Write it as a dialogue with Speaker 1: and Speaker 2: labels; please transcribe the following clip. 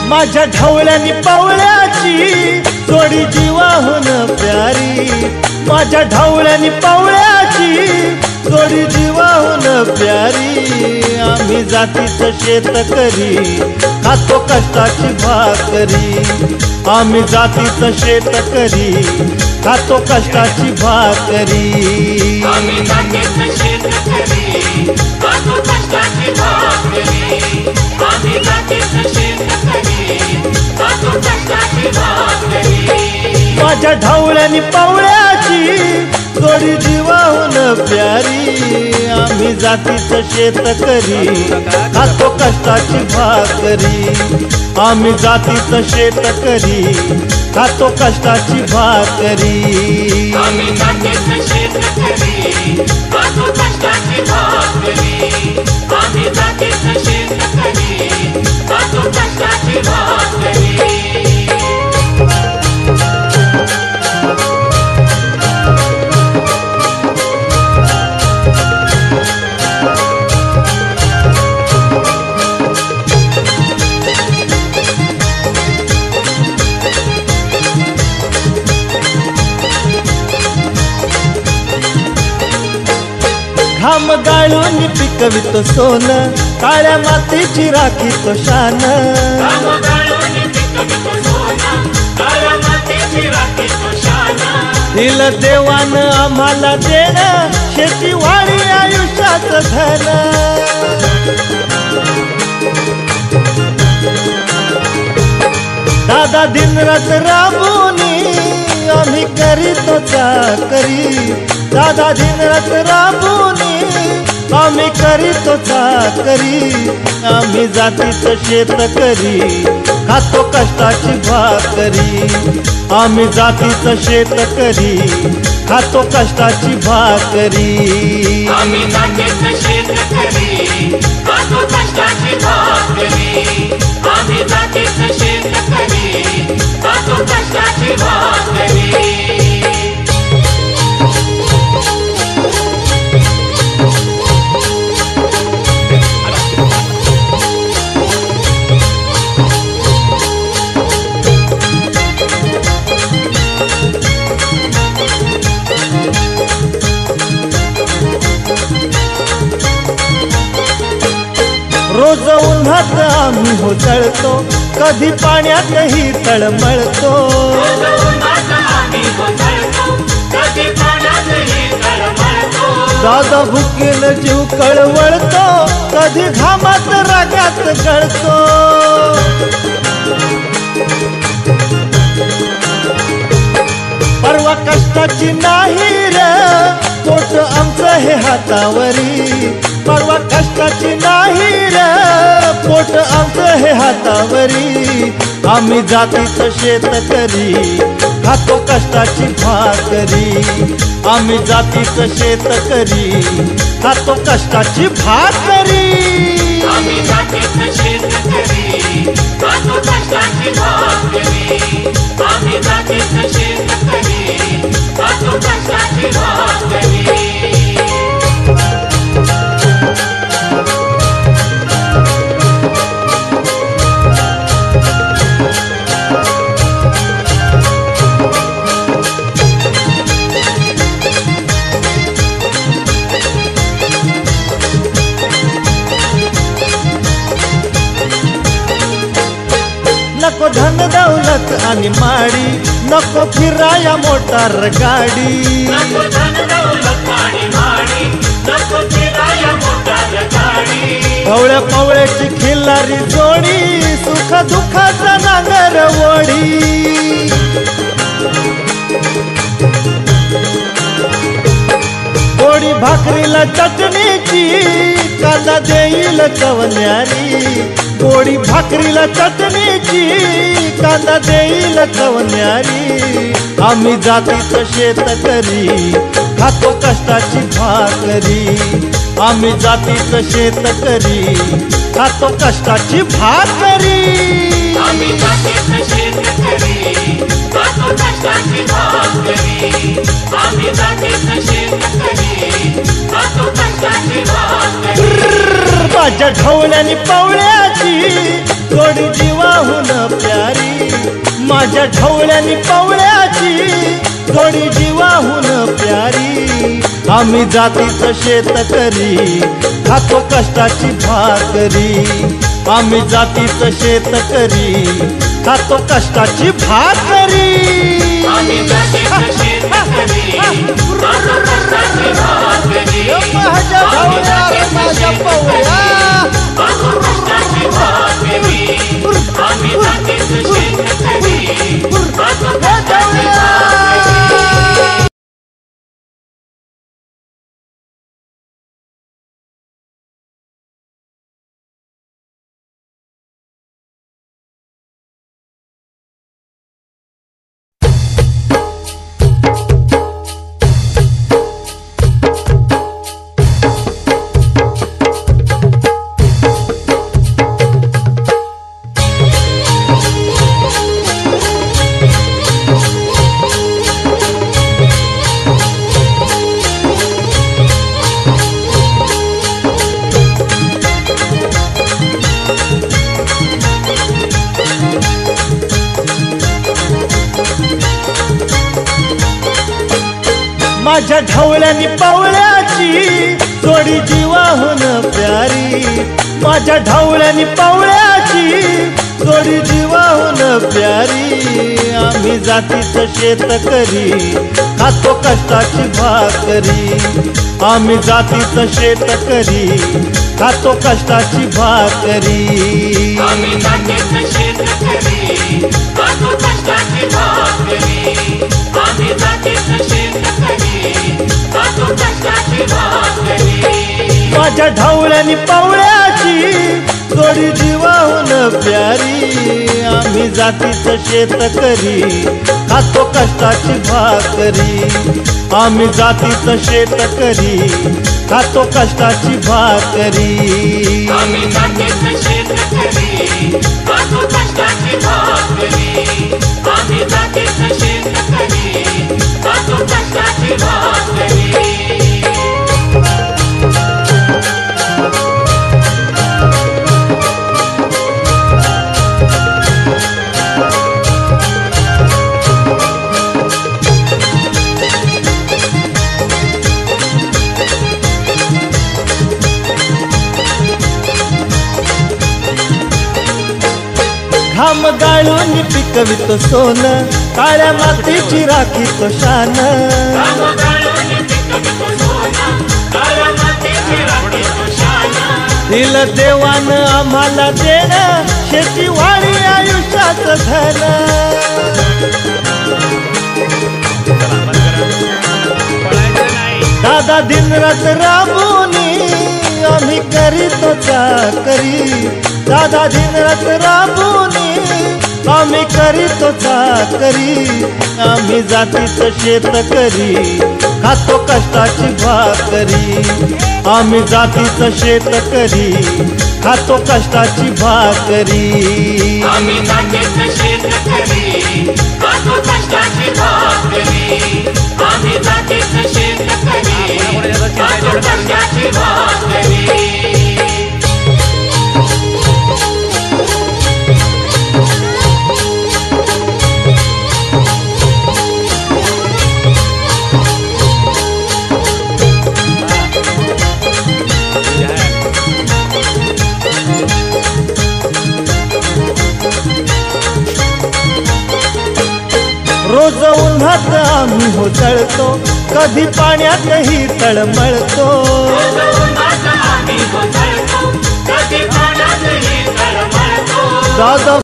Speaker 1: माझ्या ढवळ्यानी पवळ्याची जोडी जीवाहून प्यारी, माझ्या ढवळ्यानी पवळ्याची जोडी जीवाहून प्यारी। आम्ही जातीचं शेतकरी खातो कष्टाची भाकरी, आम्ही जातीचं शेतकरी खातो कष्टाची भाकरी।
Speaker 2: आम्ही जातीचं शेतकरी खातो कष्टाची भाकरी, आम्ही जातीचं शेतकरी खातो कष्टाची भाकरी।
Speaker 1: माझ्या ढवळ्यानी पवळ्याची जोडी जीवाहून प्यारी, आम्ही जातीचं शेतकरी खातो कष्टाची भाकरी, आम्ही जातीचं शेतकरी खातो कष्टाची भाकरी।
Speaker 2: आम्ही जातीचं शेतकरी खातो कष्टाची भाकरी, आम्ही जातीचं शेतकरी खातो कष्टाची भाकरी।
Speaker 1: घाम गाळून पिकवितो सोन, काळ्या मातीची राखीतो शान।
Speaker 2: घाम गाळून पिकवितो सोन, काळ्या मातीची राखीतो शान।
Speaker 1: दिलं देवानं आम्हाला देणं, शेतीवाडी आयुष्याचं धन। दादा दिनरात राबूनी आम्ही करीतो चाकरी, दादा दिनरात राबूनी आम्ही करीतो चाकरी। आम्ही जातीचं शेतकरी खातो कष्टाची भाकरी, आम्ही जातीचं शेतकरी खातो कष्टाची भाकरी।
Speaker 2: आम्ही जातीचं शेतकरी खातो कष्टाची भाकरी, आम्ही जातीचं शेतकरी खातो कष्टाची भाकरी।
Speaker 1: रोज उन्हात आम्ही हो जळतो, कधी पाण्यातही तळमळतो। दादा भुकेल जीव कळवळतो, कधी घामात रागात गळतो। परवा कष्टाची नाही रे पोट आमचं हे हातावरी, परवा कष्टाची नाही रे पोट आमचं हे हातावरी। आम्ही जातीचं शेतकरी खातो कष्टाची भाकरी, आम्ही जातीचं शेतकरी खातो कष्टाची भाकरी।
Speaker 2: आम्ही जातीचं शेतकरी खातो कष्टाची भाकरी, आम्ही जातीचं शेतकरी खातो कष्टाची भाकरी। नको धन दौलत आणि माडी, नको फिराया मोटार गाडी। नको धन दौलत आणि माडी, नको फिराया मोटार गाडी।
Speaker 1: पवळ्या पवळ्याची खिल्लारी जोडी, सुख दुःखाचा नांगर वडी। गोडी भाकरीला चटणीची, कांदा देईल कवन्यारी। गोडी भाकरीला चटणीची, कांदा देईल कवन्यारी। आम्ही जातीचं शेतकरी खातो कष्टाची भाकरी, आम्ही जातीचं शेतकरी खातो कष्टाची भाकरी।
Speaker 2: आम्ही जातीचं शेतकरी खातो कष्टाची भाकरी, आम्ही जातीचं शेतकरी खातो कष्टाची भाकरी।
Speaker 1: माझ्या ढवळ्यानी पवळ्याची जोडी जीवाहून माझ्या ढवळ्यानी पवळ्याची जोडी जीवाहून प्यारी आम्ही जातीचं शेतकरी खातो कष्टाची भाकरी आम्ही जातीचं शेतकरी खातो कष्टाची भाकरी
Speaker 2: आम्ही जातीचं शेतकरी खातो कष्टाची भाकरी
Speaker 1: माझ्या ढवळ्या माझ्या पवळ्या
Speaker 2: खातो कष्टाची भाकरी आम्ही जातीचं शेतकरी खातो कष्टाची भाकरी
Speaker 1: माझ्या ढवळ्यानी पवळ्याची जोडी जीवाहून प्यारी माझ्या ढवळ्यानी पवळ्याची जोडी जीवाहून प्यारी आम्ही जातीचं शेतकरी खातो कष्टाची भाकरी आम्ही जातीचं शेतकरी खातो कष्टाची भाकरी
Speaker 2: आम्ही जातीचं शेतकरी खातो कष्टाची भाकरी आम्ही जातीचं शेतकरी खातो कष्टाची भाकरी
Speaker 1: माझ्या ढवळ्यानी पवळ्याची जोडी जीवाहून प्यारी आम्ही जातीचं शेतकरी खातो कष्टाची भाकरी आम्ही जातीचं शेतकरी खातो कष्टाची भाकरी
Speaker 2: आम्ही जातीचं शेतकरी खातो कष्टाची भाकरी आम्ही जातीचं शेतकरी खातो कष्टाची भाकरी
Speaker 1: घाम गाळून पिकवितो सोनं काळ्या मातीची राखीतो शान दिलं देवानं आम्हाला देणं शेती वाढी आयुष्याचं धन दादा दिनरात राबूनी आम्ही करीतो चाकरी दादा दिनरात राबूनी आम्ही करीतो चाकरी आम्ही जातीचं शेतकरी खातो कष्टाची भाकरी आम्ही जातीचं शेतकरी खातो कष्टाची भाकरी
Speaker 2: आम्ही जातीचं शेतकरी खातो कष्टाची भाकरी आम्ही जातीचं शेतकरी खातो कष्टाची भाकरी
Speaker 1: रोज उन्हात आम्ही होतळतो कधी पाण्यातही तळमळतो दादा